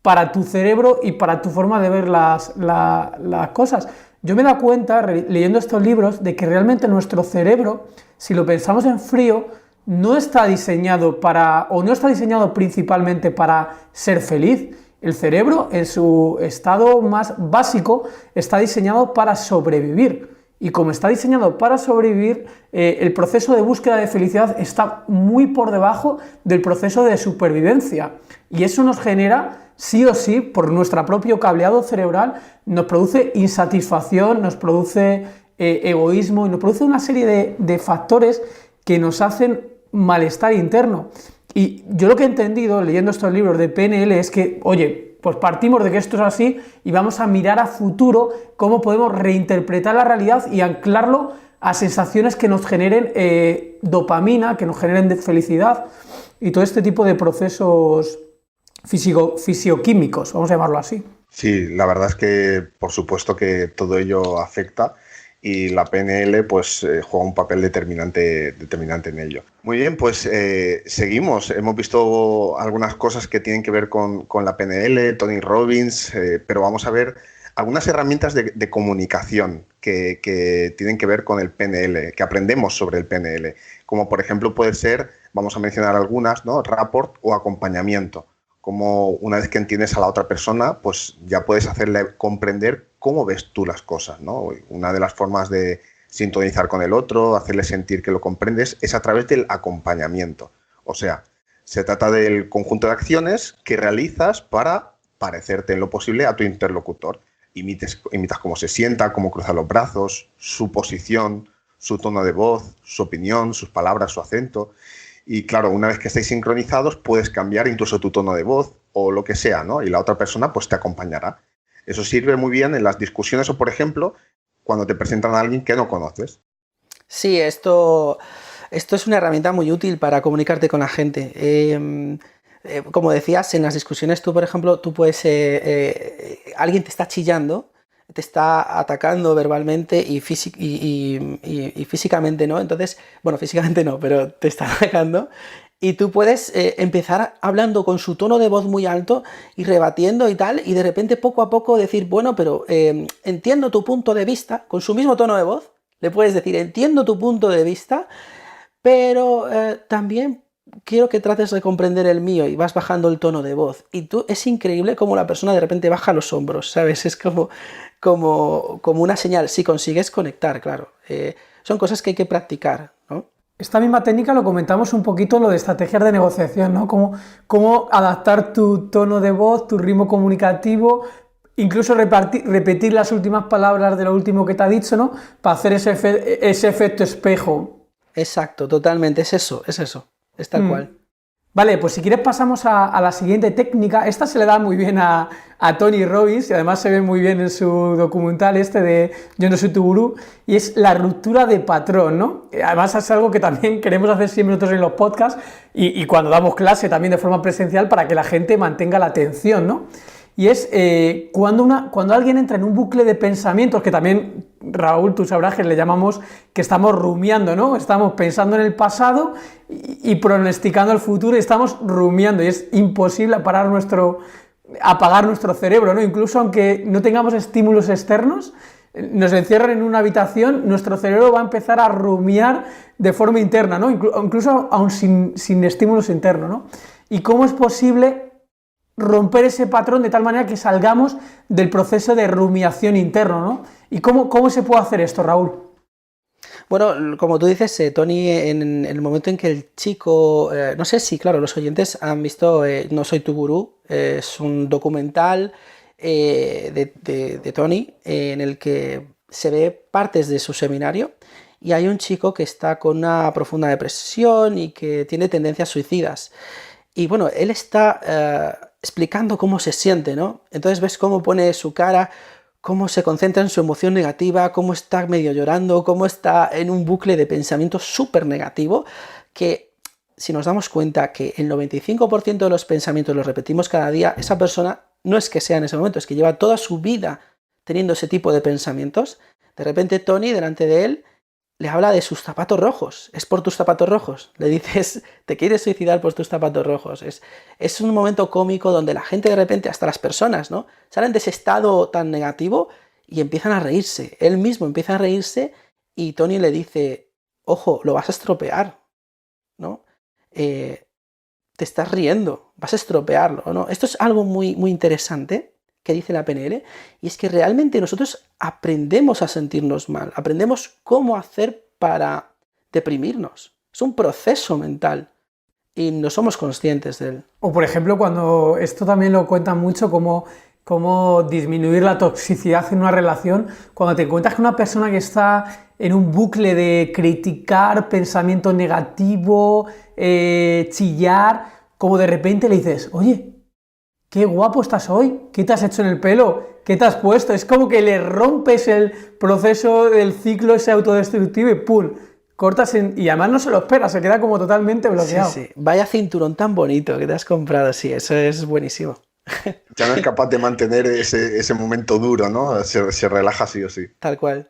para tu cerebro y para tu forma de ver las cosas. Yo me he dado cuenta, leyendo estos libros, de que realmente nuestro cerebro, si lo pensamos en frío, no está diseñado o no está diseñado principalmente para ser feliz. El cerebro, en su estado más básico, está diseñado para sobrevivir. Y como está diseñado para sobrevivir, el proceso de búsqueda de felicidad está muy por debajo del proceso de supervivencia. Y eso nos genera, sí o sí, por nuestro propio cableado cerebral, nos produce insatisfacción, nos produce egoísmo y nos produce una serie de factores que nos hacen malestar interno. Y yo lo que he entendido leyendo estos libros de PNL es que, oye, pues partimos de que esto es así y vamos a mirar a futuro cómo podemos reinterpretar la realidad y anclarlo a sensaciones que nos generen dopamina, que nos generen felicidad y todo este tipo de procesos fisioquímicos, vamos a llamarlo así. Sí, la verdad es que por supuesto que todo ello afecta y la PNL pues juega un papel determinante en ello. Muy bien, pues seguimos. Hemos visto algunas cosas que tienen que ver con la PNL, Tony Robbins, pero vamos a ver algunas herramientas de comunicación que tienen que ver con el PNL, que aprendemos sobre el PNL, como por ejemplo puede ser, vamos a mencionar algunas, ¿no? Rapport o acompañamiento. Como una vez que entiendes a la otra persona, pues ya puedes hacerle comprender cómo ves tú las cosas, ¿no? Una de las formas de sintonizar con el otro, hacerle sentir que lo comprendes, es a través del acompañamiento. O sea, se trata del conjunto de acciones que realizas para parecerte en lo posible a tu interlocutor. Imitas cómo se sienta, cómo cruza los brazos, su posición, su tono de voz, su opinión, sus palabras, su acento. Y claro, una vez que estáis sincronizados, puedes cambiar incluso tu tono de voz o lo que sea, ¿no? Y la otra persona pues te acompañará. Eso sirve muy bien en las discusiones o, por ejemplo, cuando te presentan a alguien que no conoces. Sí, esto es una herramienta muy útil para comunicarte con la gente. Como decías, en las discusiones tú, por ejemplo, alguien te está chillando, te está atacando verbalmente y físicamente, ¿no? Entonces, bueno, físicamente no, pero te está atacando y tú puedes empezar hablando con su tono de voz muy alto y rebatiendo y tal, y de repente poco a poco decir, bueno, pero entiendo tu punto de vista, con su mismo tono de voz, le puedes decir, entiendo tu punto de vista, pero también quiero que trates de comprender el mío, y vas bajando el tono de voz. Y es increíble cómo la persona de repente baja los hombros, ¿sabes? Es como una señal, si consigues conectar, claro. Son cosas que hay que practicar, ¿no? Esta misma técnica lo comentamos un poquito en lo de estrategias de negociación, ¿no? Cómo adaptar tu tono de voz, tu ritmo comunicativo, incluso repetir las últimas palabras de lo último que te ha dicho, ¿no? Para hacer ese efecto espejo. Exacto, totalmente, es eso, es tal cual. Vale, pues si quieres pasamos a la siguiente técnica. Esta se le da muy bien a Tony Robbins y además se ve muy bien en su documental de Yo no soy tu gurú, y es la ruptura de patrón, ¿no? Además es algo que también queremos hacer siempre nosotros en los podcasts y cuando damos clase también de forma presencial para que la gente mantenga la atención, ¿no? Y es cuando alguien entra en un bucle de pensamientos, que también, Raúl, tú sabrás que le llamamos que estamos rumiando, ¿no? Estamos pensando en el pasado y pronosticando el futuro y estamos rumiando, y es imposible apagar nuestro cerebro, ¿no? Incluso aunque no tengamos estímulos externos, nos encierran en una habitación, nuestro cerebro va a empezar a rumiar de forma interna, ¿no? Incluso aún sin estímulos internos, ¿no? ¿Y cómo es posible romper ese patrón de tal manera que salgamos del proceso de rumiación interno, ¿no? ¿Y cómo se puede hacer esto, Raúl? Bueno, como tú dices, Tony, en el momento en que el chico, no sé si, claro, los oyentes han visto No soy tu gurú, es un documental de Tony en el que se ve partes de su seminario y hay un chico que está con una profunda depresión y que tiene tendencias suicidas. Y bueno, él está explicando cómo se siente, ¿no? Entonces ves cómo pone su cara, cómo se concentra en su emoción negativa, cómo está medio llorando, cómo está en un bucle de pensamiento súper negativo, que si nos damos cuenta que el 95% de los pensamientos los repetimos cada día, esa persona no es que sea en ese momento, es que lleva toda su vida teniendo ese tipo de pensamientos. De repente Tony, delante de él, le habla de sus zapatos rojos. Es por tus zapatos rojos. Le dices, te quieres suicidar por tus zapatos rojos. Es un momento cómico donde la gente de repente, hasta las personas, ¿no? Salen de ese estado tan negativo y empiezan a reírse. Él mismo empieza a reírse y Tony le dice, ojo, lo vas a estropear, ¿no? Te estás riendo, vas a estropearlo, ¿no? Esto es algo muy, muy interesante que dice la PNL, y es que realmente nosotros aprendemos a sentirnos mal, aprendemos cómo hacer para deprimirnos. Es un proceso mental y no somos conscientes de él. O por ejemplo, cuando esto también lo cuentan mucho, cómo disminuir la toxicidad en una relación, cuando te encuentras con una persona que está en un bucle de criticar, pensamiento negativo, chillar, como de repente le dices, oye, qué guapo estás hoy, ¿qué te has hecho en el pelo? ¿Qué te has puesto? Es como que le rompes el proceso del ciclo ese autodestructivo y ¡pum! Cortas y además no se lo espera, se queda como totalmente bloqueado. Sí, sí. Vaya cinturón tan bonito que te has comprado, sí, eso es buenísimo. Ya no es capaz de mantener ese momento duro, ¿no? Se relaja sí o sí. Tal cual.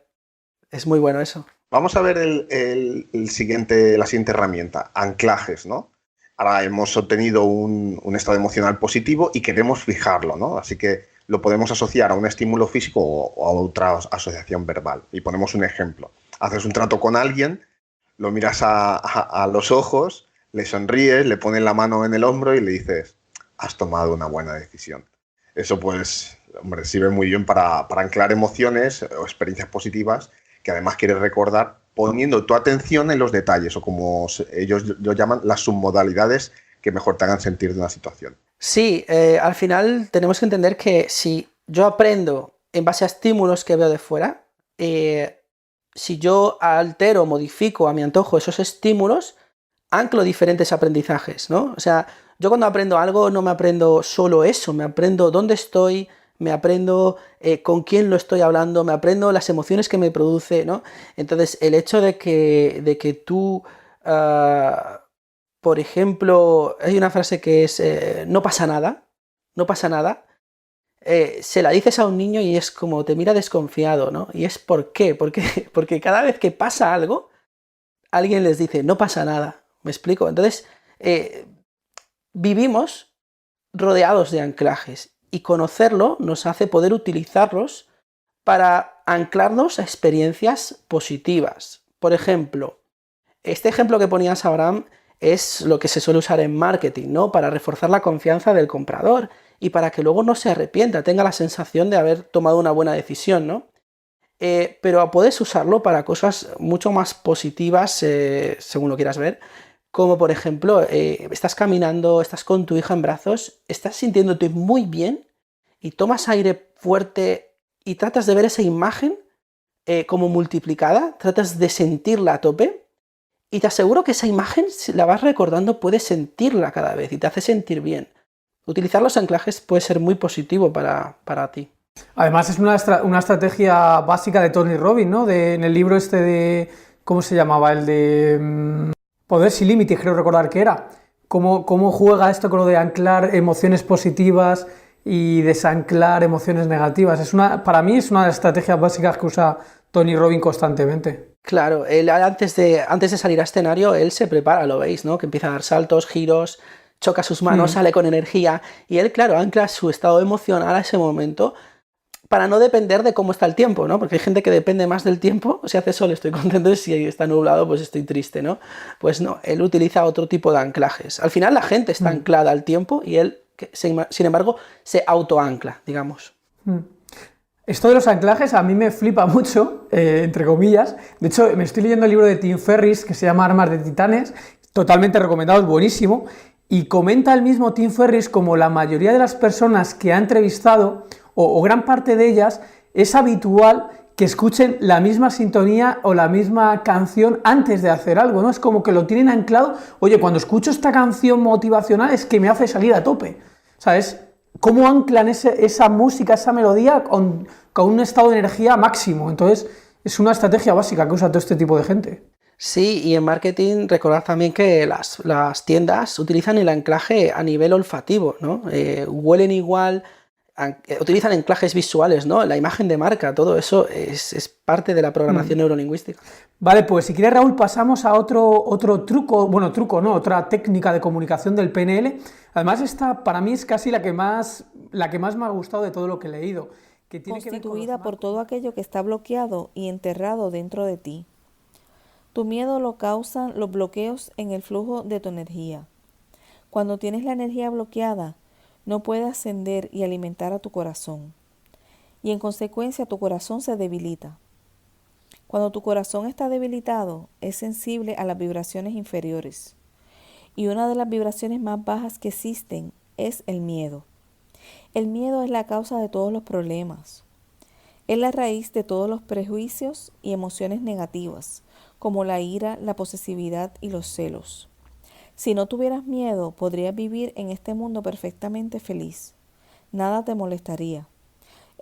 Es muy bueno eso. Vamos a ver la siguiente herramienta, anclajes, ¿no? Ahora hemos obtenido un estado emocional positivo y queremos fijarlo, ¿no? Así que lo podemos asociar a un estímulo físico o a otra asociación verbal. Y ponemos un ejemplo. Haces un trato con alguien, lo miras a los ojos, le sonríes, le pones la mano en el hombro y le dices, has tomado una buena decisión. Eso pues, hombre, sirve muy bien para anclar emociones o experiencias positivas que además quieres recordar poniendo tu atención en los detalles o como ellos lo llaman, las submodalidades que mejor te hagan sentir de una situación. Sí, al final tenemos que entender que si yo aprendo en base a estímulos que veo de fuera, si yo altero, modifico a mi antojo esos estímulos, anclo diferentes aprendizajes, ¿no? O sea, yo cuando aprendo algo no me aprendo solo eso, me aprendo dónde estoy, me aprendo con quién lo estoy hablando, me aprendo las emociones que me produce, ¿no? Entonces, el hecho de que tú, por ejemplo, hay una frase que es, no pasa nada, no pasa nada, se la dices a un niño y es como te mira desconfiado, ¿no? Y es ¿por qué? Porque cada vez que pasa algo, alguien les dice, no pasa nada, ¿me explico? Entonces, vivimos rodeados de anclajes y conocerlo nos hace poder utilizarlos para anclarnos a experiencias positivas. Por ejemplo, este ejemplo que ponías, Abraham, es lo que se suele usar en marketing, ¿no? Para reforzar la confianza del comprador y para que luego no se arrepienta, tenga la sensación de haber tomado una buena decisión, ¿no? Pero puedes usarlo para cosas mucho más positivas, según lo quieras ver, como por ejemplo, estás caminando, estás con tu hija en brazos, estás sintiéndote muy bien y tomas aire fuerte y tratas de ver esa imagen como multiplicada, tratas de sentirla a tope y te aseguro que esa imagen, si la vas recordando, puedes sentirla cada vez y te hace sentir bien. Utilizar los anclajes puede ser muy positivo para ti. Además es una estrategia básica de Tony Robbins, ¿no? En el libro este de... ¿Cómo se llamaba? El de... Poder sin límites, creo recordar que era. ¿Cómo juega esto con lo de anclar emociones positivas y desanclar emociones negativas? Para mí es una de las estrategias básicas que usa Tony Robbins constantemente. Claro, él antes de salir a escenario, él se prepara, lo veis, ¿no? Que empieza a dar saltos, giros, choca sus manos, sale con energía y él, claro, ancla su estado emocional a ese momento para no depender de cómo está el tiempo, ¿no? Porque hay gente que depende más del tiempo, si hace sol estoy contento y si está nublado pues estoy triste, ¿no? Pues no, él utiliza otro tipo de anclajes. Al final la gente está anclada al tiempo y él, sin embargo, se autoancla, digamos. Esto de los anclajes a mí me flipa mucho, entre comillas. De hecho, me estoy leyendo el libro de Tim Ferriss que se llama Armas de Titanes, totalmente recomendado, es buenísimo, y comenta el mismo Tim Ferriss como la mayoría de las personas que ha entrevistado, o gran parte de ellas, es habitual que escuchen la misma sintonía o la misma canción antes de hacer algo, ¿no? Es como que lo tienen anclado, oye, cuando escucho esta canción motivacional es que me hace salir a tope, ¿sabes? ¿Cómo anclan esa música, esa melodía con un estado de energía máximo? Entonces, es una estrategia básica que usa todo este tipo de gente. Sí, y en marketing recordad también que las tiendas utilizan el anclaje a nivel olfativo, ¿no? Huelen igual, utilizan anclajes visuales, ¿no? La imagen de marca, todo eso es parte de la programación neurolingüística. Vale, pues si quieres, Raúl, pasamos a otro truco, bueno, truco no, otra técnica de comunicación del PNL. Además, esta para mí es casi la que más me ha gustado de todo lo que he leído, que tiene que ver con Constituida por todo aquello que está bloqueado y enterrado dentro de ti. Tu miedo lo causan los bloqueos en el flujo de tu energía. Cuando tienes la energía bloqueada, no puede ascender y alimentar a tu corazón. Y en consecuencia tu corazón se debilita. Cuando tu corazón está debilitado, es sensible a las vibraciones inferiores. Y una de las vibraciones más bajas que existen es el miedo. El miedo es la causa de todos los problemas. Es la raíz de todos los prejuicios y emociones negativas, como la ira, la posesividad y los celos. Si no tuvieras miedo, podrías vivir en este mundo perfectamente feliz. Nada te molestaría.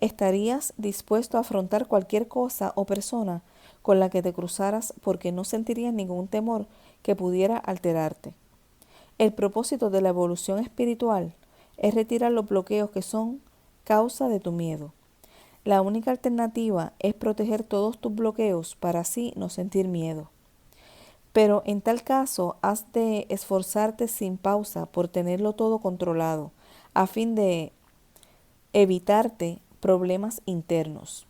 Estarías dispuesto a afrontar cualquier cosa o persona con la que te cruzaras porque no sentirías ningún temor que pudiera alterarte. El propósito de la evolución espiritual es retirar los bloqueos que son causa de tu miedo. La única alternativa es proteger todos tus bloqueos para así no sentir miedo. Pero en tal caso has de esforzarte sin pausa por tenerlo todo controlado, a fin de evitarte problemas internos.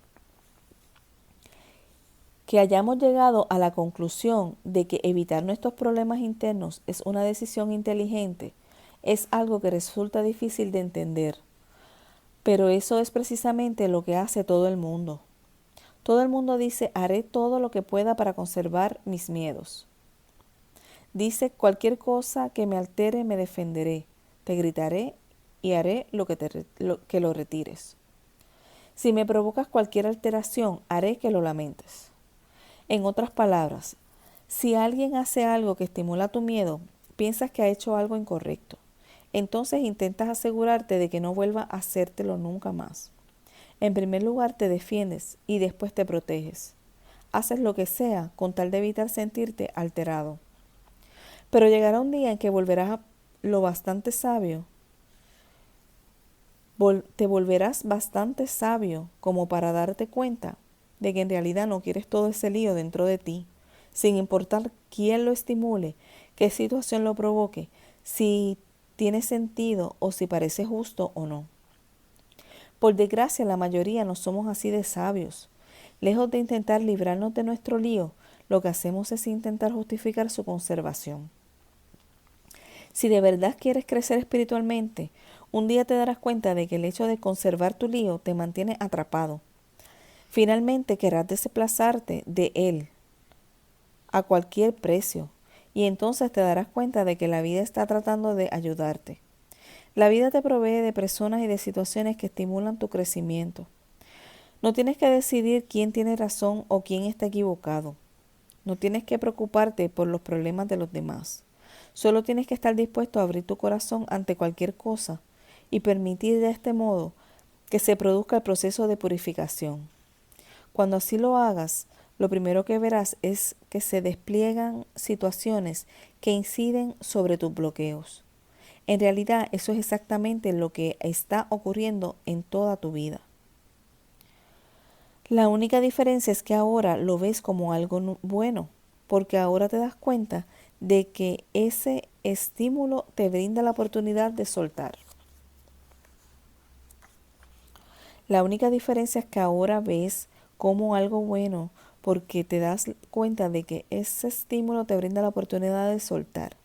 Que hayamos llegado a la conclusión de que evitar nuestros problemas internos es una decisión inteligente es algo que resulta difícil de entender, pero eso es precisamente lo que hace todo el mundo. Todo el mundo dice, haré todo lo que pueda para conservar mis miedos. Dice, cualquier cosa que me altere me defenderé, te gritaré y haré que lo retires. Si me provocas cualquier alteración, haré que lo lamentes. En otras palabras, si alguien hace algo que estimula tu miedo, piensas que ha hecho algo incorrecto. Entonces intentas asegurarte de que no vuelva a hacértelo nunca más. En primer lugar te defiendes y después te proteges. Haces lo que sea con tal de evitar sentirte alterado. Pero llegará un día en que volverás lo bastante sabio. Te volverás bastante sabio como para darte cuenta de que en realidad no quieres todo ese lío dentro de ti, sin importar quién lo estimule, qué situación lo provoque, si tiene sentido o si parece justo o no. Por desgracia, la mayoría no somos así de sabios. Lejos de intentar librarnos de nuestro lío, lo que hacemos es intentar justificar su conservación. Si de verdad quieres crecer espiritualmente, un día te darás cuenta de que el hecho de conservar tu lío te mantiene atrapado. Finalmente querrás desplazarte de él a cualquier precio, y entonces te darás cuenta de que la vida está tratando de ayudarte. La vida te provee de personas y de situaciones que estimulan tu crecimiento. No tienes que decidir quién tiene razón o quién está equivocado. No tienes que preocuparte por los problemas de los demás. Solo tienes que estar dispuesto a abrir tu corazón ante cualquier cosa y permitir de este modo que se produzca el proceso de purificación. Cuando así lo hagas, lo primero que verás es que se despliegan situaciones que inciden sobre tus bloqueos. En realidad, eso es exactamente lo que está ocurriendo en toda tu vida. La única diferencia es que ahora lo ves como algo bueno, porque ahora te das cuenta de que ese estímulo te brinda la oportunidad de soltar. La única diferencia es que ahora ves como algo bueno porque te das cuenta de que ese estímulo te brinda la oportunidad de soltar.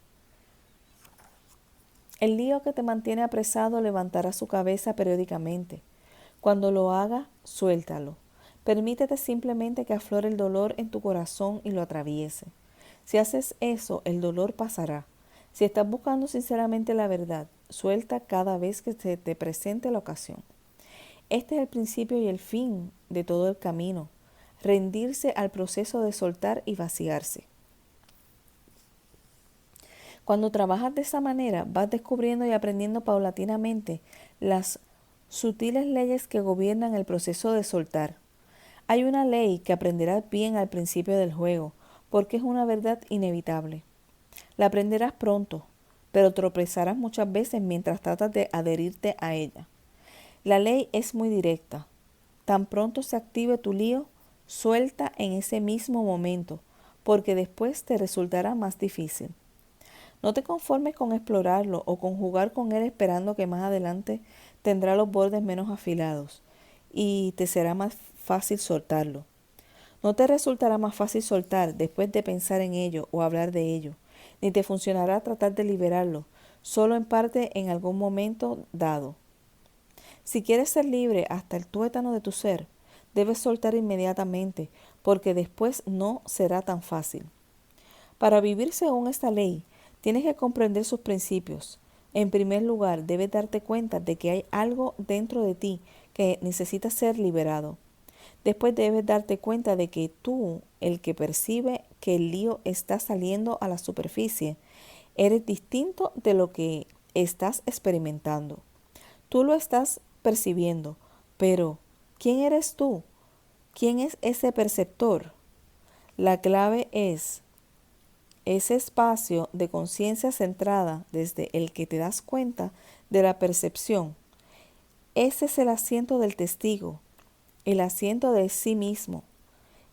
El lío que te mantiene apresado levantará su cabeza periódicamente. Cuando lo haga, suéltalo. Permítete simplemente que aflore el dolor en tu corazón y lo atraviese. Si haces eso, el dolor pasará. Si estás buscando sinceramente la verdad, suelta cada vez que se te presente la ocasión. Este es el principio y el fin de todo el camino. Rendirse al proceso de soltar y vaciarse. Cuando trabajas de esa manera, vas descubriendo y aprendiendo paulatinamente las sutiles leyes que gobiernan el proceso de soltar. Hay una ley que aprenderás bien al principio del juego, porque es una verdad inevitable. La aprenderás pronto, pero tropezarás muchas veces mientras tratas de adherirte a ella. La ley es muy directa. Tan pronto se active tu lío, suelta en ese mismo momento, porque después te resultará más difícil. No te conformes con explorarlo o con jugar con él esperando que más adelante tendrá los bordes menos afilados y te será más fácil soltarlo. No te resultará más fácil soltar después de pensar en ello o hablar de ello, ni te funcionará tratar de liberarlo, solo en parte en algún momento dado. Si quieres ser libre hasta el tuétano de tu ser, debes soltar inmediatamente, porque después no será tan fácil. Para vivir según esta ley, tienes que comprender sus principios. En primer lugar, debes darte cuenta de que hay algo dentro de ti que necesita ser liberado. Después debes darte cuenta de que tú, el que percibe que el lío está saliendo a la superficie, eres distinto de lo que estás experimentando. Tú lo estás percibiendo, pero ¿quién eres tú? ¿Quién es ese perceptor? La clave es ese espacio de conciencia centrada desde el que te das cuenta de la percepción. Ese es el asiento del testigo, el asiento de sí mismo.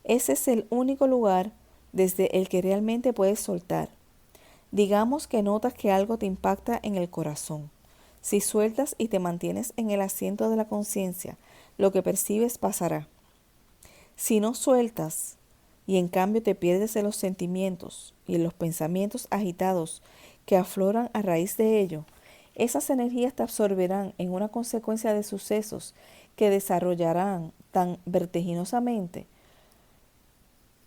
Ese es el único lugar desde el que realmente puedes soltar. Digamos que notas que algo te impacta en el corazón. Si sueltas y te mantienes en el asiento de la conciencia, lo que percibes pasará. Si no sueltas y en cambio te pierdes en los sentimientos y en los pensamientos agitados que afloran a raíz de ello, esas energías te absorberán en una consecuencia de sucesos que desarrollarán tan vertiginosamente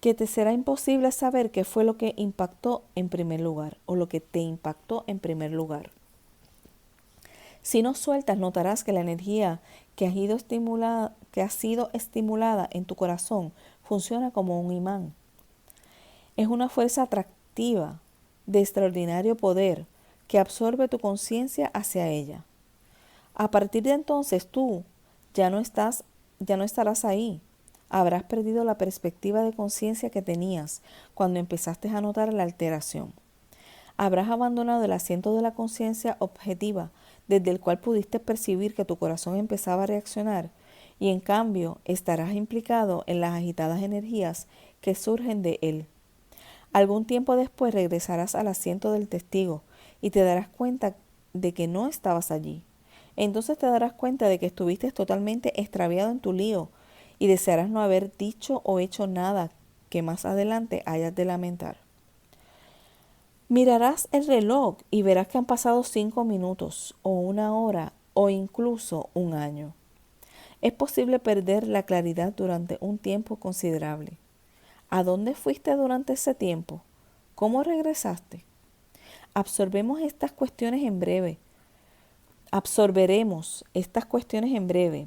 que te será imposible saber qué fue lo que impactó en primer lugar o lo que te impactó en primer lugar. Si no sueltas, notarás que la energía que ha sido estimulada en tu corazón funciona como un imán. Es una fuerza atractiva de extraordinario poder que absorbe tu conciencia hacia ella. A partir de entonces tú ya no estarás ahí. Habrás perdido la perspectiva de conciencia que tenías cuando empezaste a notar la alteración. Habrás abandonado el asiento de la conciencia objetiva desde el cual pudiste percibir que tu corazón empezaba a reaccionar y en cambio estarás implicado en las agitadas energías que surgen de él. Algún tiempo después regresarás al asiento del testigo y te darás cuenta de que no estabas allí. Entonces te darás cuenta de que estuviste totalmente extraviado en tu lío y desearás no haber dicho o hecho nada que más adelante hayas de lamentar. Mirarás el reloj y verás que han pasado 5 minutos o 1 hora o incluso 1 año. Es posible perder la claridad durante un tiempo considerable. ¿A dónde fuiste durante ese tiempo? ¿Cómo regresaste? Absorberemos estas cuestiones en breve,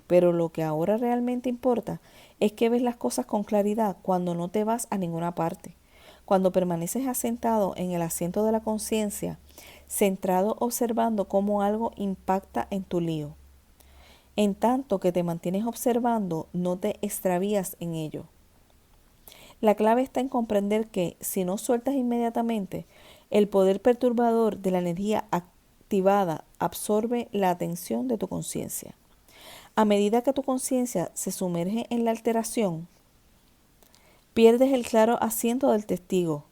pero lo que ahora realmente importa es que ves las cosas con claridad cuando no te vas a ninguna parte. Cuando permaneces asentado en el asiento de la conciencia, centrado observando cómo algo impacta en tu lío. En tanto que te mantienes observando, no te extravías en ello. La clave está en comprender que, si no sueltas inmediatamente, el poder perturbador de la energía activada absorbe la atención de tu conciencia. A medida que tu conciencia se sumerge en la alteración, pierdes el claro asiento del testigo.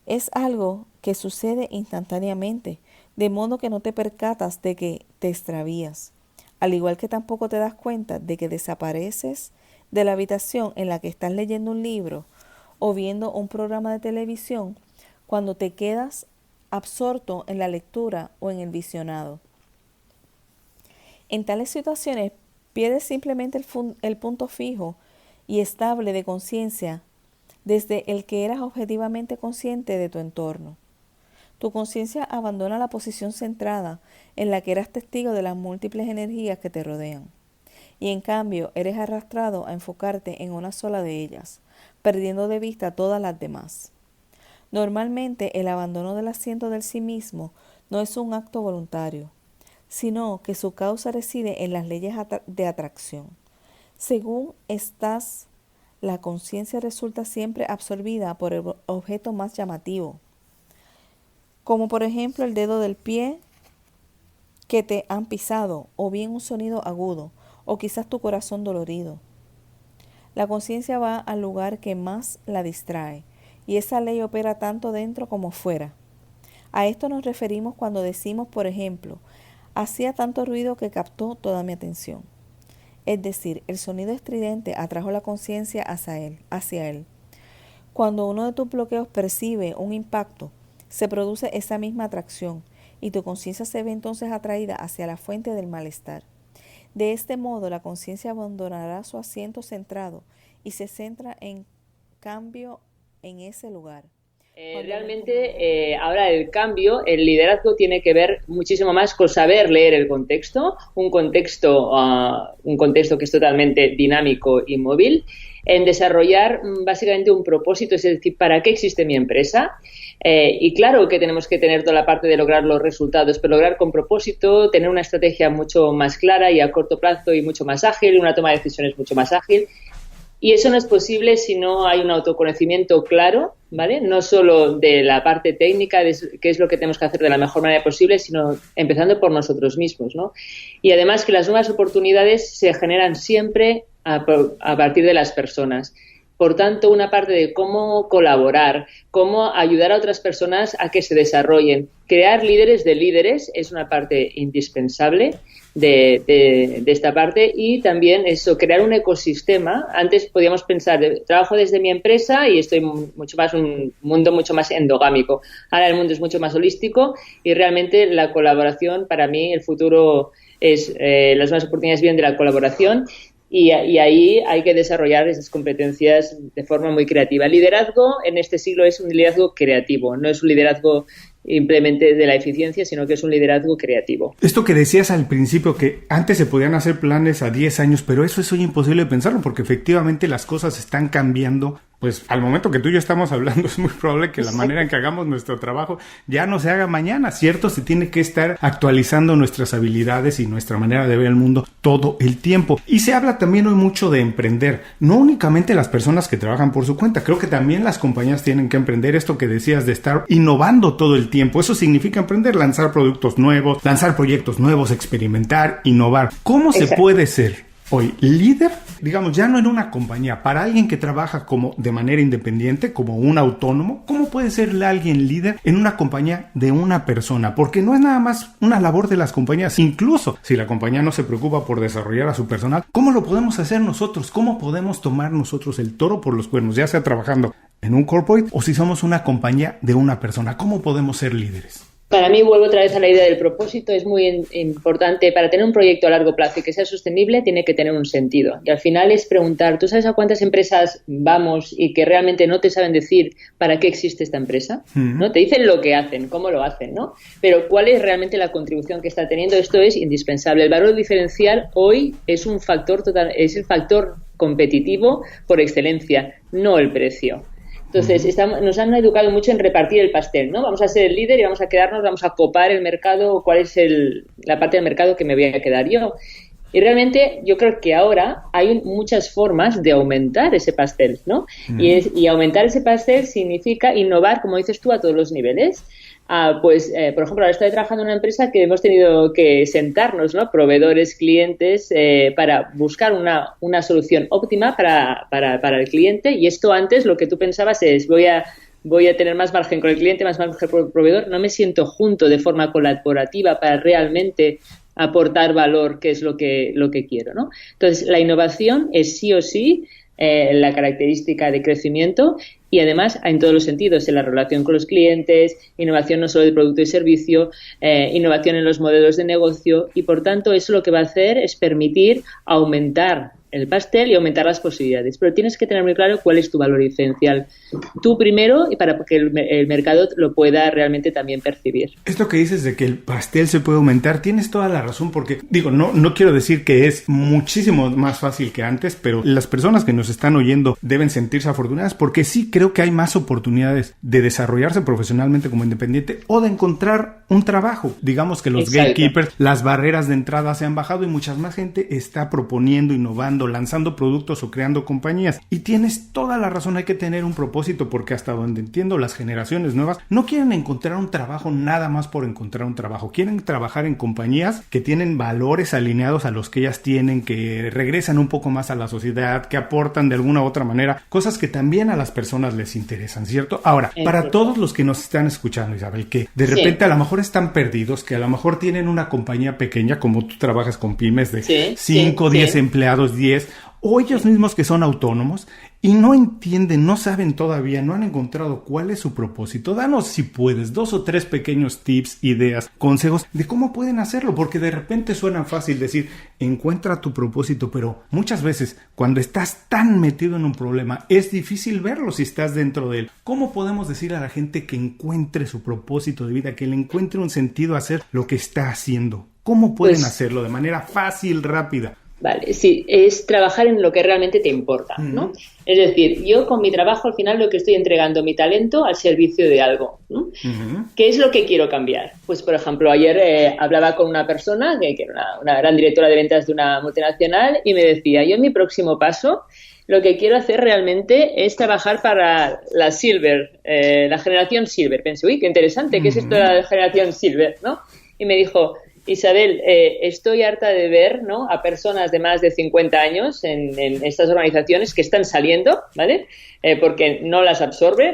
Es algo que sucede instantáneamente, de modo que no te percatas de que te extravías, al igual que tampoco te das cuenta de que desapareces de la habitación en la que estás leyendo un libro o viendo un programa de televisión cuando te quedas absorto en la lectura o en el visionado. En tales situaciones pierdes simplemente el punto fijo y estable de conciencia desde el que eras objetivamente consciente de tu entorno. Tu conciencia abandona la posición centrada en la que eras testigo de las múltiples energías que te rodean, y en cambio eres arrastrado a enfocarte en una sola de ellas, perdiendo de vista todas las demás. Normalmente el abandono del asiento del sí mismo no es un acto voluntario, sino que su causa reside en las leyes de atracción. Según estás, la conciencia resulta siempre absorbida por el objeto más llamativo, como por ejemplo el dedo del pie que te han pisado, o bien un sonido agudo, o quizás tu corazón dolorido. La conciencia va al lugar que más la distrae, y esa ley opera tanto dentro como fuera. A esto nos referimos cuando decimos, por ejemplo, hacía tanto ruido que captó toda mi atención. Es decir, el sonido estridente atrajo la conciencia hacia él. Cuando uno de tus bloqueos percibe un impacto, se produce esa misma atracción, y tu conciencia se ve entonces atraída hacia la fuente del malestar. De este modo, la conciencia abandonará su asiento centrado y se centra en cambio en ese lugar. Realmente ahora el cambio, el liderazgo tiene que ver muchísimo más con saber leer el contexto, un contexto que es totalmente dinámico y móvil, en desarrollar básicamente un propósito, es decir, ¿para qué existe mi empresa? Y claro que tenemos que tener toda la parte de lograr los resultados, pero lograr con propósito, tener una estrategia mucho más clara y a corto plazo y mucho más ágil, una toma de decisiones mucho más ágil. Y eso no es posible si no hay un autoconocimiento claro, ¿vale? No solo de la parte técnica, de qué es lo que tenemos que hacer de la mejor manera posible, sino empezando por nosotros mismos, ¿no? Y además que las nuevas oportunidades se generan siempre a partir de las personas. Por tanto, una parte de cómo colaborar, cómo ayudar a otras personas a que se desarrollen. Crear líderes de líderes es una parte indispensable de esta parte, y también eso, crear un ecosistema. Antes podíamos pensar, trabajo desde mi empresa y estoy mucho más un mundo mucho más endogámico. Ahora el mundo es mucho más holístico y realmente la colaboración, para mí, el futuro es las nuevas oportunidades vienen de la colaboración. Y ahí hay que desarrollar esas competencias de forma muy creativa. El liderazgo en este siglo es un liderazgo creativo, no es un liderazgo simplemente de la eficiencia, sino que es un liderazgo creativo. Esto que decías al principio, que antes se podían hacer planes a 10 años, pero eso es hoy imposible de pensarlo, porque efectivamente las cosas están cambiando. Pues al momento que tú y yo estamos hablando, es muy probable que la manera en que hagamos nuestro trabajo ya no se haga mañana, ¿cierto? Se tiene que estar actualizando nuestras habilidades y nuestra manera de ver el mundo todo el tiempo. Y se habla también hoy mucho de emprender, no únicamente las personas que trabajan por su cuenta, creo que también las compañías tienen que emprender, esto que decías de estar innovando todo el tiempo. Eso significa emprender, lanzar productos nuevos, lanzar proyectos nuevos, experimentar, innovar. ¿Cómo se puede ser hoy líder, digamos, ya no en una compañía, para alguien que trabaja como de manera independiente, como un autónomo? ¿Cómo puede ser alguien líder en una compañía de una persona? Porque no es nada más una labor de las compañías. Incluso si la compañía no se preocupa por desarrollar a su personal, ¿cómo lo podemos hacer nosotros? ¿Cómo podemos tomar nosotros el toro por los cuernos, ya sea trabajando en un corporate o si somos una compañía de una persona? ¿Cómo podemos ser líderes? Para mí, vuelvo otra vez a la idea del propósito, es muy importante. Para tener un proyecto a largo plazo y que sea sostenible, tiene que tener un sentido. Y al final es preguntar, ¿tú sabes a cuántas empresas vamos y que realmente no te saben decir para qué existe esta empresa? ¿No? Te dicen lo que hacen, cómo lo hacen, ¿no? Pero ¿cuál es realmente la contribución que está teniendo? Esto es indispensable. El valor diferencial hoy es un factor es el factor competitivo por excelencia, no el precio. Entonces, nos han educado mucho en repartir el pastel, ¿no? Vamos a ser el líder y vamos a copar el mercado, cuál es la parte del mercado que me voy a quedar yo. Y realmente yo creo que ahora hay muchas formas de aumentar ese pastel, ¿no? Y aumentar ese pastel significa innovar, como dices tú, a todos los niveles. Por ejemplo, ahora estoy trabajando en una empresa que hemos tenido que sentarnos, ¿no? Proveedores, clientes, para buscar una solución óptima para el cliente. Y esto antes lo que tú pensabas es voy a tener más margen con el cliente, más margen con el proveedor. No me siento junto de forma colaborativa para realmente aportar valor, que es lo que quiero, ¿no? Entonces, la innovación es sí o sí la característica de crecimiento, y además en todos los sentidos, en la relación con los clientes, innovación no solo de producto y servicio, innovación en los modelos de negocio, y por tanto eso lo que va a hacer es permitir aumentar el pastel y aumentar las posibilidades. Pero tienes que tener muy claro cuál es tu valor diferencial. Tú primero, y para que el mercado lo pueda realmente también percibir. Esto que dices de que el pastel se puede aumentar, tienes toda la razón, porque digo, no quiero decir que es muchísimo más fácil que antes, pero las personas que nos están oyendo deben sentirse afortunadas, porque sí creo que hay más oportunidades de desarrollarse profesionalmente como independiente o de encontrar un trabajo. Digamos que los gatekeepers, las barreras de entrada se han bajado y mucha más gente está proponiendo, innovando, innovando, lanzando productos o creando compañías. Y tienes toda la razón, hay que tener un propósito, porque hasta donde entiendo, las generaciones nuevas no quieren encontrar un trabajo nada más por encontrar un trabajo. Quieren trabajar en compañías que tienen valores alineados a los que ellas tienen, que regresan un poco más a la sociedad, que aportan de alguna u otra manera cosas que también a las personas les interesan, ¿cierto? Ahora, para todos los que nos están escuchando, Isabel, que de repente a lo mejor están perdidos, que a lo mejor tienen una compañía pequeña, como tú trabajas con pymes de 5, 10 empleados, 10, o ellos mismos que son autónomos y no entienden, no saben todavía, no han encontrado cuál es su propósito. Danos, si puedes, 2 o 3 pequeños tips, ideas, consejos de cómo pueden hacerlo, porque de repente suena fácil decir, encuentra tu propósito, pero muchas veces cuando estás tan metido en un problema, es difícil verlo si estás dentro de él. ¿Cómo podemos decir a la gente que encuentre su propósito de vida, que le encuentre un sentido a hacer lo que está haciendo? ¿Cómo pueden hacerlo de manera fácil, rápida? Vale, sí, es trabajar en lo que realmente te importa, ¿no? Es decir, yo con mi trabajo al final lo que estoy entregando mi talento al servicio de algo, ¿no? ¿Qué es lo que quiero cambiar? Pues, por ejemplo, ayer hablaba con una persona que era una gran directora de ventas de una multinacional y me decía, yo en mi próximo paso lo que quiero hacer realmente es trabajar para la Silver, la generación Silver. Pensé, uy, qué interesante, ¿qué es esto de la generación Silver, no? Y me dijo, Isabel, estoy harta de ver, ¿no?, a personas de más de 50 años en estas organizaciones que están saliendo, ¿vale? Porque no las absorbe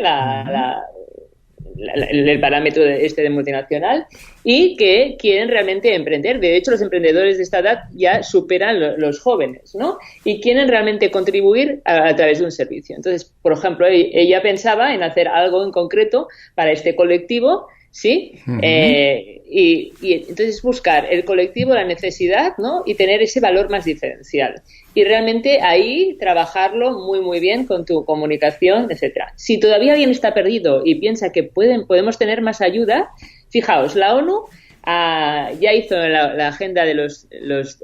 el parámetro de multinacional y que quieren realmente emprender. De hecho, los emprendedores de esta edad ya superan los jóvenes, ¿no? Y quieren realmente contribuir a través de un servicio. Entonces, por ejemplo, ella pensaba en hacer algo en concreto para este colectivo, ¿sí? Y entonces buscar el colectivo, la necesidad, ¿no? Y tener ese valor más diferencial. Y realmente ahí trabajarlo muy, muy bien con tu comunicación, etcétera. Si todavía alguien está perdido y piensa que podemos tener más ayuda, fijaos, la ONU ya hizo la agenda de los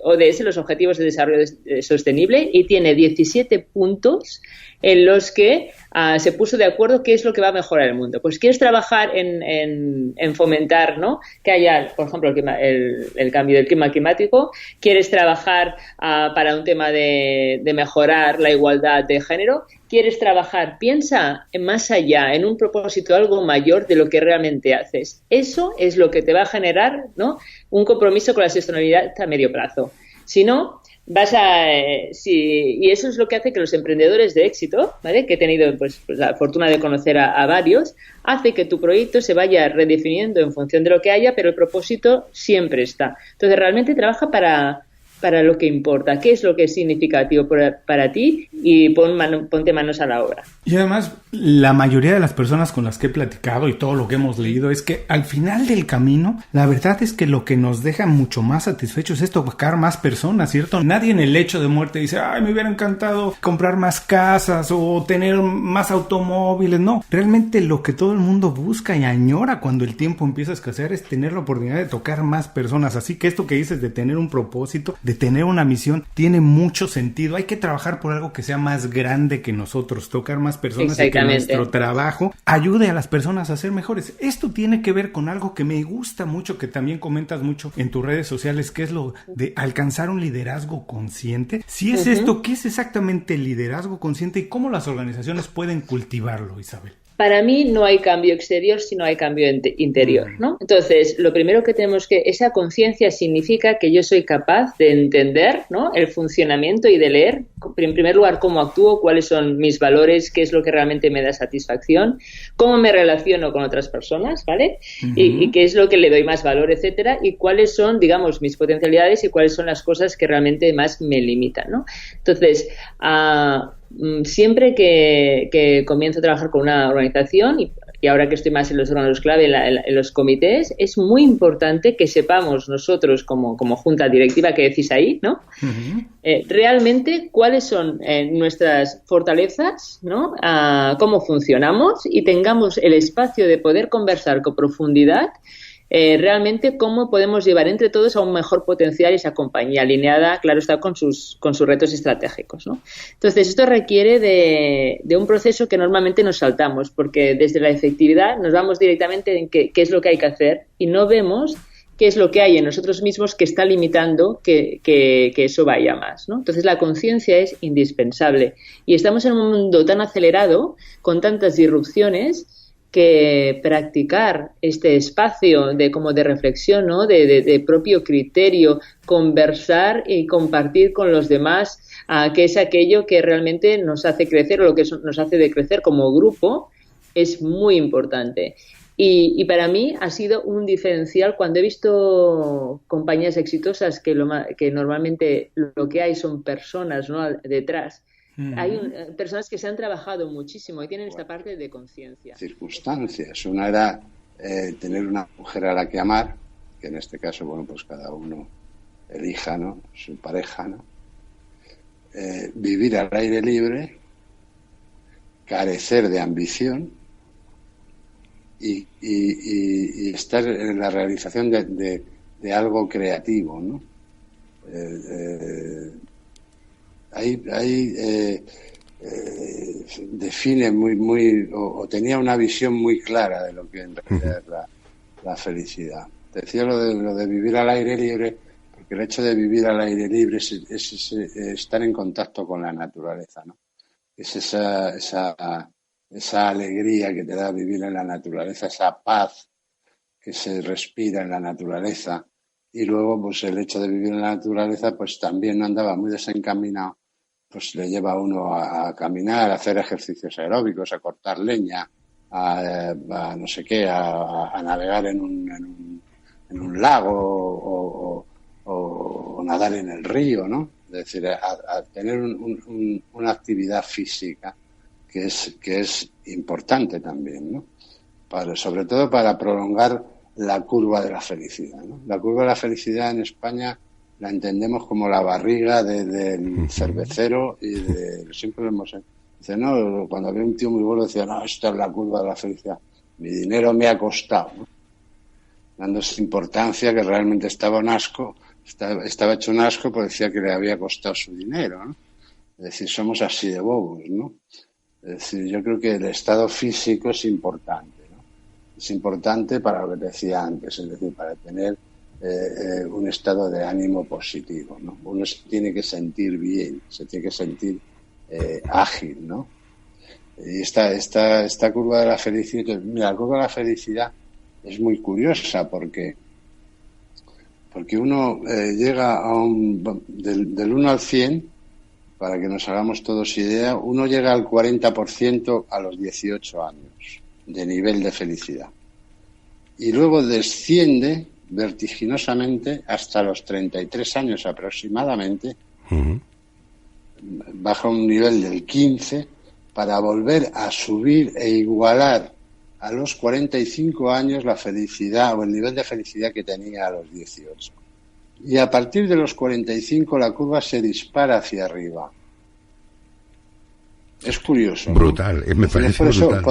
ODS, los Objetivos de Desarrollo Sostenible, y tiene 17 puntos en los que se puso de acuerdo qué es lo que va a mejorar el mundo. Pues quieres trabajar en fomentar, ¿no?, que haya, por ejemplo, el cambio del clima climático. Quieres trabajar para un tema de mejorar la igualdad de género. Quieres trabajar, piensa más allá, en un propósito algo mayor de lo que realmente haces. Eso es lo que te va a generar, ¿no?, un compromiso con la sostenibilidad a medio plazo. Si no, y eso es lo que hace que los emprendedores de éxito, ¿vale?, que he tenido pues la fortuna de conocer a varios, hace que tu proyecto se vaya redefiniendo en función de lo que haya, pero el propósito siempre está. Entonces, realmente trabaja para lo que importa, qué es lo que es significativo para ti, y ponte manos a la obra. Y además, la mayoría de las personas con las que he platicado y todo lo que hemos leído es que al final del camino, la verdad es que lo que nos deja mucho más satisfechos es tocar más personas, ¿cierto? Nadie en el lecho de muerte dice, ay, me hubiera encantado comprar más casas o tener más automóviles. No, realmente lo que todo el mundo busca y añora cuando el tiempo empieza a escasear es tener la oportunidad de tocar más personas. Así que esto que dices de tener un propósito, de tener una misión, tiene mucho sentido. Hay que trabajar por algo que sea más grande que nosotros, tocar más personas y que nuestro trabajo ayude a las personas a ser mejores. Esto tiene que ver con algo que me gusta mucho, que también comentas mucho en tus redes sociales, que es lo de alcanzar un liderazgo consciente. Si es esto, ¿qué es exactamente el liderazgo consciente y cómo las organizaciones pueden cultivarlo, Isabel? Para mí no hay cambio exterior si no hay cambio interior, ¿no? Entonces, lo primero que tenemos esa conciencia significa que yo soy capaz de entender, ¿no?, el funcionamiento y de leer, en primer lugar, cómo actúo, cuáles son mis valores, qué es lo que realmente me da satisfacción, cómo me relaciono con otras personas, ¿vale? Y qué es lo que le doy más valor, etcétera, y cuáles son, digamos, mis potencialidades y cuáles son las cosas que realmente más me limitan, ¿no? Entonces, siempre que comienzo a trabajar con una organización y ahora que estoy más en los órganos clave, en los comités, es muy importante que sepamos nosotros como junta directiva, que decís ahí, ¿no? Realmente cuáles son nuestras fortalezas, ¿no? Cómo funcionamos, y tengamos el espacio de poder conversar con profundidad realmente cómo podemos llevar entre todos a un mejor potencial esa compañía alineada, claro está, con sus retos estratégicos, ¿no? Entonces, esto requiere de un proceso que normalmente nos saltamos, porque desde la efectividad nos vamos directamente en qué es lo que hay que hacer y no vemos qué es lo que hay en nosotros mismos que está limitando que eso vaya más, ¿no? Entonces la conciencia es indispensable y estamos en un mundo tan acelerado, con tantas disrupciones, que practicar este espacio de reflexión, ¿no? de propio criterio, conversar y compartir con los demás, que es aquello que realmente nos hace crecer o lo que nos hace decrecer como grupo, es muy importante. Y para mí ha sido un diferencial cuando he visto compañías exitosas que normalmente lo que hay son personas, ¿no? detrás. Hay personas que se han trabajado muchísimo y tienen esta parte de conciencia. Circunstancias. Una era tener una mujer a la que amar, que en este caso, bueno, pues cada uno elija, ¿no? Su pareja, ¿no? Vivir al aire libre, carecer de ambición y estar en la realización de algo creativo, ¿no? Ahí define o tenía una visión muy clara de lo que en realidad es la felicidad. Te decía lo de vivir al aire libre, porque el hecho de vivir al aire libre es estar en contacto con la naturaleza, ¿no? Es esa alegría que te da vivir en la naturaleza, esa paz que se respira en la naturaleza. Y luego, pues el hecho de vivir en la naturaleza, pues también no andaba muy desencaminado, pues le lleva a uno a caminar, a hacer ejercicios aeróbicos, a cortar leña, a no sé qué, a navegar en un lago o nadar en el río, ¿no? Es decir, a tener una actividad física que es importante también, ¿no? Sobre todo para prolongar la curva de la felicidad, ¿no? La curva de la felicidad en España la entendemos como la barriga del cervecero y siempre lo hemos dice, no, cuando había un tío muy bueno decía, no, esta es la curva de la felicidad, mi dinero me ha costado, ¿no? Dándose importancia que realmente estaba hecho un asco, porque decía que le había costado su dinero, ¿no? Es decir, somos así de bobos, ¿no? Es decir, yo creo que el estado físico es importante, ¿no? Es importante para lo que te decía antes, es decir, para tener un estado de ánimo positivo, ¿no? Uno se tiene que sentir bien, se tiene que sentir ágil, ¿no? Y esta curva de la felicidad, mira, la curva de la felicidad es muy curiosa porque uno llega del 1 al 100, para que nos hagamos todos idea, uno llega al 40% a los 18 años de nivel de felicidad. Y luego desciende vertiginosamente hasta los 33 años aproximadamente, baja un nivel del 15 para volver a subir e igualar a los 45 años la felicidad o el nivel de felicidad que tenía a los 18. Y a partir de los 45 la curva se dispara hacia arriba. Es curioso, ¿no? Brutal, me parece brutal.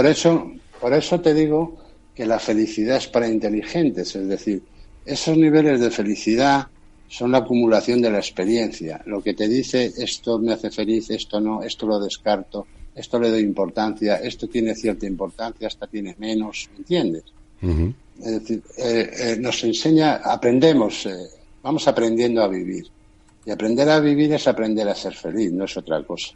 Por eso te digo que la felicidad es para inteligentes, es decir, esos niveles de felicidad son la acumulación de la experiencia. Lo que te dice, esto me hace feliz, esto no, esto lo descarto, esto le doy importancia, esto tiene cierta importancia, esta tiene menos, ¿entiendes? Uh-huh. Es decir, nos enseña, aprendemos, vamos aprendiendo a vivir. Y aprender a vivir es aprender a ser feliz, no es otra cosa,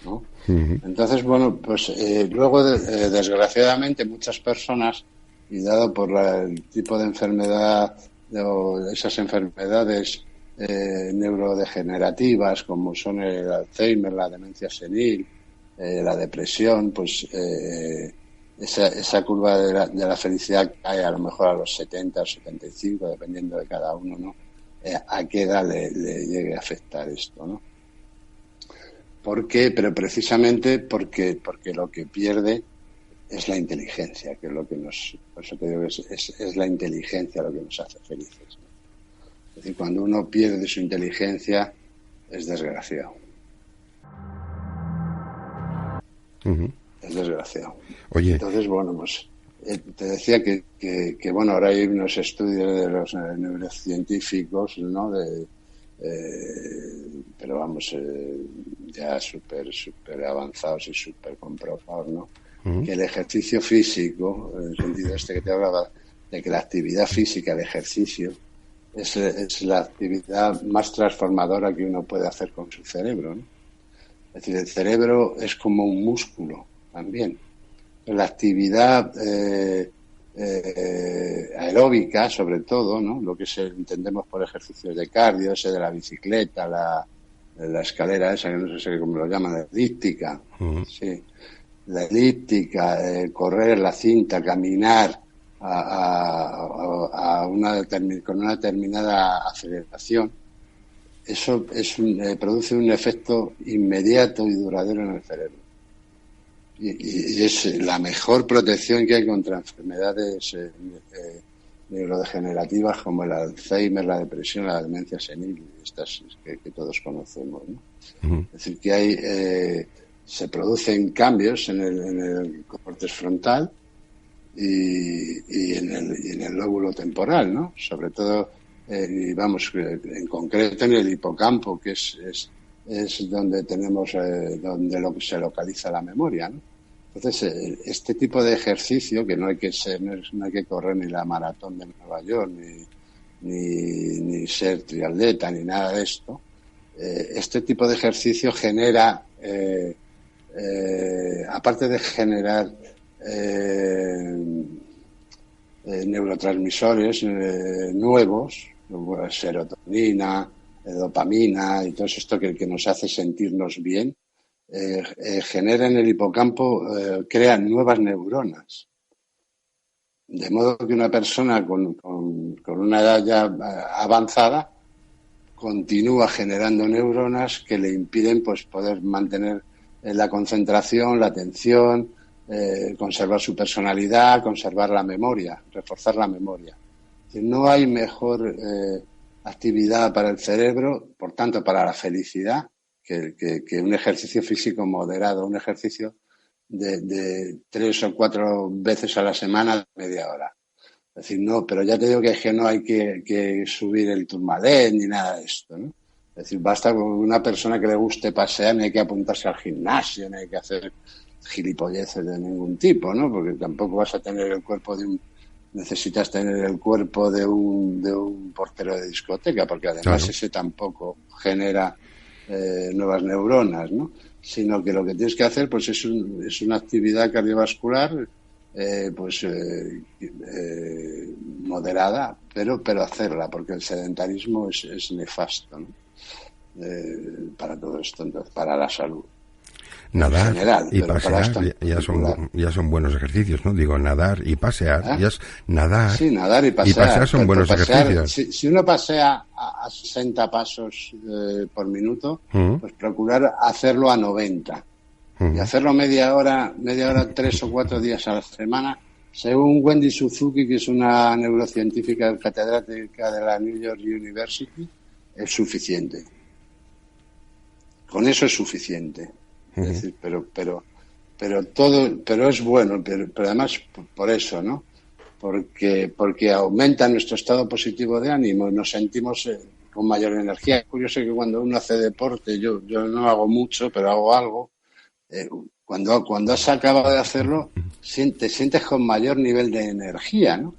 ¿no? Uh-huh. Entonces, bueno, pues luego, desgraciadamente, muchas personas, y dado por el tipo de enfermedad, o esas enfermedades neurodegenerativas, como son el Alzheimer, la demencia senil, la depresión, pues esa curva de la felicidad cae a lo mejor a los 70 o 75, dependiendo de cada uno, ¿no? A qué edad le llegue a afectar esto, ¿no? ¿Por qué? Pero precisamente porque lo que pierde es la inteligencia, que es lo que por eso te digo, es la inteligencia lo que nos hace felices, ¿no? Es decir, cuando uno pierde su inteligencia, es desgraciado. Uh-huh. Es desgraciado. Oye. Entonces, bueno, pues te decía que bueno, ahora hay unos estudios de los neurocientíficos, ¿no? Pero vamos, ya súper avanzados y súper comprobados, ¿no? Uh-huh. Que el ejercicio físico, en el sentido este que te hablaba, de que la actividad física, el ejercicio, es la actividad más transformadora que uno puede hacer con su cerebro, ¿no? Es decir, el cerebro es como un músculo también. La actividad aeróbica, sobre todo, ¿no? Lo que entendemos por ejercicios de cardio, ese de la bicicleta, la escalera esa, que no sé cómo lo llaman, la elíptica, sí, la elíptica, correr la cinta, caminar con una determinada aceleración, eso produce un efecto inmediato y duradero en el cerebro. Y es la mejor protección que hay contra enfermedades neurodegenerativas como el Alzheimer, la depresión, la demencia senil, estas que todos conocemos, ¿no? Es decir, que se producen cambios en el córtex frontal y en el lóbulo temporal, ¿no? Sobre todo, en concreto en el hipocampo, que es donde donde se localiza la memoria, ¿no? Entonces, este tipo de ejercicio, que no hay que correr ni la maratón de Nueva York, ni ser triatleta, ni nada de esto, este tipo de ejercicio genera, aparte de generar neurotransmisores nuevos, serotonina, dopamina y todo esto que nos hace sentirnos bien, genera en el hipocampo, crea nuevas neuronas. De modo que una persona con una edad ya avanzada continúa generando neuronas que le impiden pues poder mantener la concentración, la atención, conservar su personalidad, conservar la memoria, reforzar la memoria. No hay mejor actividad para el cerebro, por tanto para la felicidad, que un ejercicio físico moderado, un ejercicio de 3 o 4 veces a la semana, media hora. Es decir, no, pero ya te digo que no hay que subir el Tourmalet ni nada de esto, ¿no? Es decir, basta con una persona que le guste pasear, no hay que apuntarse al gimnasio, no hay que hacer gilipolleces de ningún tipo, ¿no? Porque tampoco vas a tener el cuerpo necesitas tener el cuerpo de un portero de discoteca, porque además claro, ese tampoco genera nuevas neuronas, ¿no? Sino que lo que tienes que hacer pues es una actividad cardiovascular moderada, pero hacerla, porque el sedentarismo es nefasto, ¿no? Para todo esto, entonces, para la salud. Nadar general, y pasear ya son buenos ejercicios, ¿no? Digo, nadar y pasear, nadar. Sí, nadar y pasear son buenos ejercicios. Si uno pasea a 60 pasos por minuto, pues procurar hacerlo a 90. Y hacerlo media hora 3 o 4 días a la semana, según Wendy Suzuki, que es una neurocientífica catedrática de la New York University, es suficiente. Con eso es suficiente. Es decir, pero es bueno, pero además por eso, ¿no? Porque aumenta nuestro estado positivo de ánimo y nos sentimos con mayor energía. Es curioso que cuando uno hace deporte, yo no hago mucho, pero hago algo, cuando has acabado de hacerlo, te sientes con mayor nivel de energía, ¿no?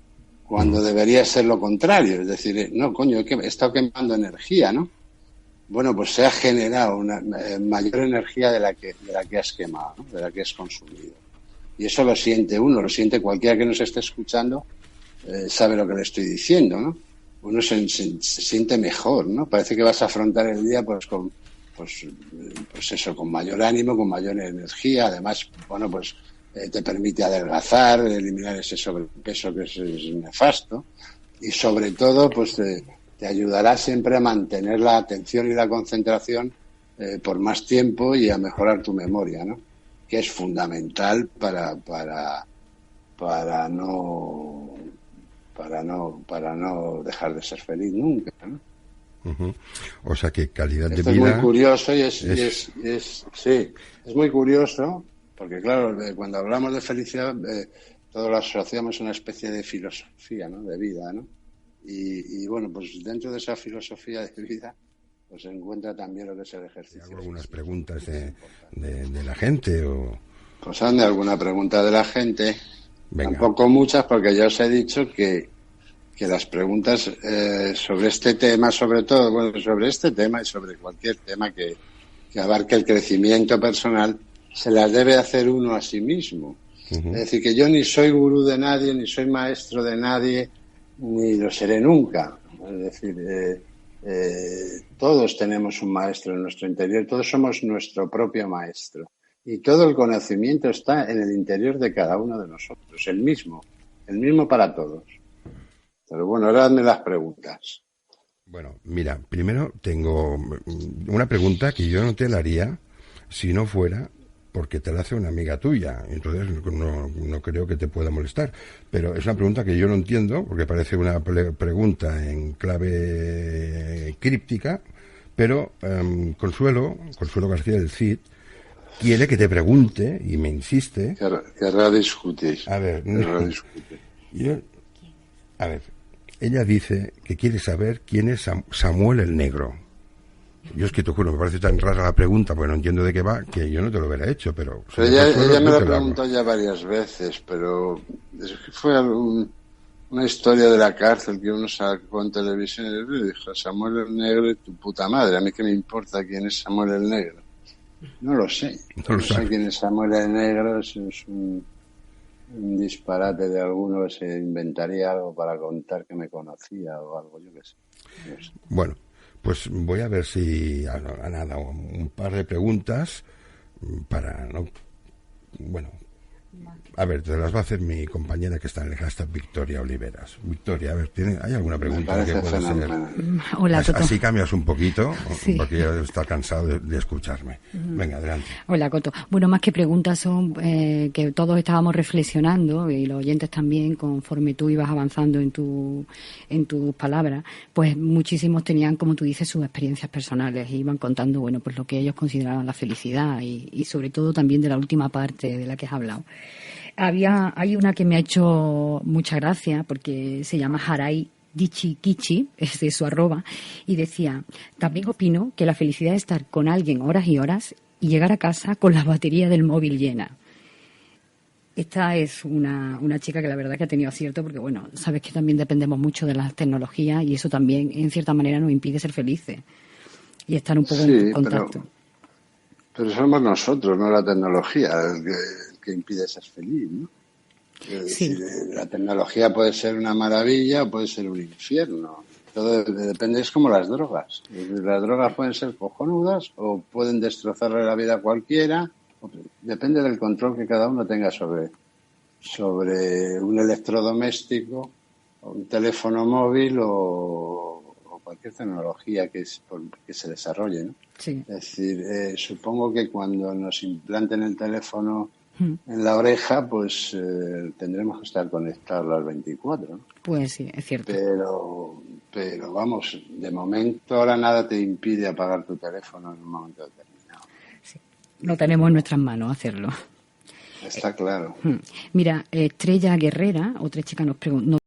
Cuando debería ser lo contrario, es decir, no, coño, he estado quemando energía, ¿no? Bueno, pues se ha generado una mayor energía de la que has quemado, ¿no? De la que has consumido. Y eso lo siente uno, lo siente cualquiera que nos esté escuchando, sabe lo que le estoy diciendo, ¿no? Uno se siente mejor, ¿no? Parece que vas a afrontar el día pues con mayor ánimo, con mayor energía. Además, bueno, pues te permite adelgazar, eliminar ese sobrepeso que es nefasto. Y sobre todo, pues te ayudará siempre a mantener la atención y la concentración por más tiempo y a mejorar tu memoria, ¿no? Que es fundamental para no dejar de ser feliz nunca, ¿no? O sea que calidad de vida. Esto es muy curioso y es muy curioso porque claro, cuando hablamos de felicidad todos lo asociamos a una especie de filosofía, ¿no? De vida, ¿no? Y bueno, pues dentro de esa filosofía de vida pues se encuentra también lo que es el ejercicio. ¿Hago algunas preguntas de la gente o...? Pues hazme alguna pregunta de la gente. Venga. Tampoco muchas, porque ya os he dicho que las preguntas sobre este tema, sobre todo, bueno, sobre este tema y sobre cualquier tema que abarque el crecimiento personal, se las debe hacer uno a sí mismo. Es decir, que yo ni soy gurú de nadie, ni soy maestro de nadie, ni lo seré nunca. Es decir, todos tenemos un maestro en nuestro interior, todos somos nuestro propio maestro. Y todo el conocimiento está en el interior de cada uno de nosotros, el mismo para todos. Pero bueno, ahora hazme las preguntas. Bueno, mira, primero tengo una pregunta que yo no te la haría si no fuera porque te la hace una amiga tuya, entonces no creo que te pueda molestar, pero es una pregunta que yo no entiendo, porque parece una pregunta en clave críptica, pero Consuelo García del Cid quiere que te pregunte, y me insiste... Querrá discutir. A ver, ella dice que quiere saber quién es Samuel el Negro. Yo es que te juro, me parece tan rara la pregunta, porque no entiendo de qué va, que yo no te lo hubiera hecho, pero... Ella me lo ha preguntado ya varias veces, pero fue una historia de la cárcel que uno sacó en televisión y le dijo, Samuel el Negro y tu puta madre, a mí qué me importa quién es Samuel el Negro. No lo sé. No sé quién es Samuel el Negro, es un disparate de alguno que se inventaría algo para contar que me conocía o algo, yo qué sé. No sé. Bueno, pues voy a ver si nada, un par de preguntas para no... Bueno, a ver, te las va a hacer mi compañera que está en el hashtag Victoria Oliveras. Victoria, a ver, ¿hay alguna pregunta que pueda ser? Hola, Coto. Así cambias un poquito, sí, porque ya está cansado de escucharme. Venga, adelante. Hola, Coto. Bueno, más que preguntas son que todos estábamos reflexionando, y los oyentes también, conforme tú ibas avanzando en tus palabras, pues muchísimos tenían, como tú dices, sus experiencias personales, e iban contando, bueno, pues lo que ellos consideraban la felicidad, y sobre todo también de la última parte de la que has hablado. Hay una que me ha hecho mucha gracia, porque se llama Harai Dichikichi, es de su @, y decía: también opino que la felicidad es estar con alguien horas y horas y llegar a casa con la batería del móvil llena. Esta es una chica que la verdad que ha tenido acierto, porque bueno, sabes que también dependemos mucho de las tecnologías, y eso también en cierta manera nos impide ser felices y estar un poco en contacto. Pero somos nosotros, no la tecnología, el que impide ser feliz, ¿no? Es decir, la tecnología puede ser una maravilla o puede ser un infierno. Todo depende, es como las drogas. Las drogas pueden ser cojonudas o pueden destrozarle la vida a cualquiera. Depende del control que cada uno tenga sobre un electrodoméstico, o un teléfono móvil o cualquier tecnología que se desarrolle, ¿no? Sí. Es decir, supongo que cuando nos implanten el teléfono en la oreja, pues tendremos que estar conectados las 24, ¿no? Pues sí, es cierto. Pero vamos, de momento ahora nada te impide apagar tu teléfono en un momento determinado. Sí. No tenemos en nuestras manos hacerlo. Está claro. Mira, Estrella Guerrera, otra chica nos pregunta...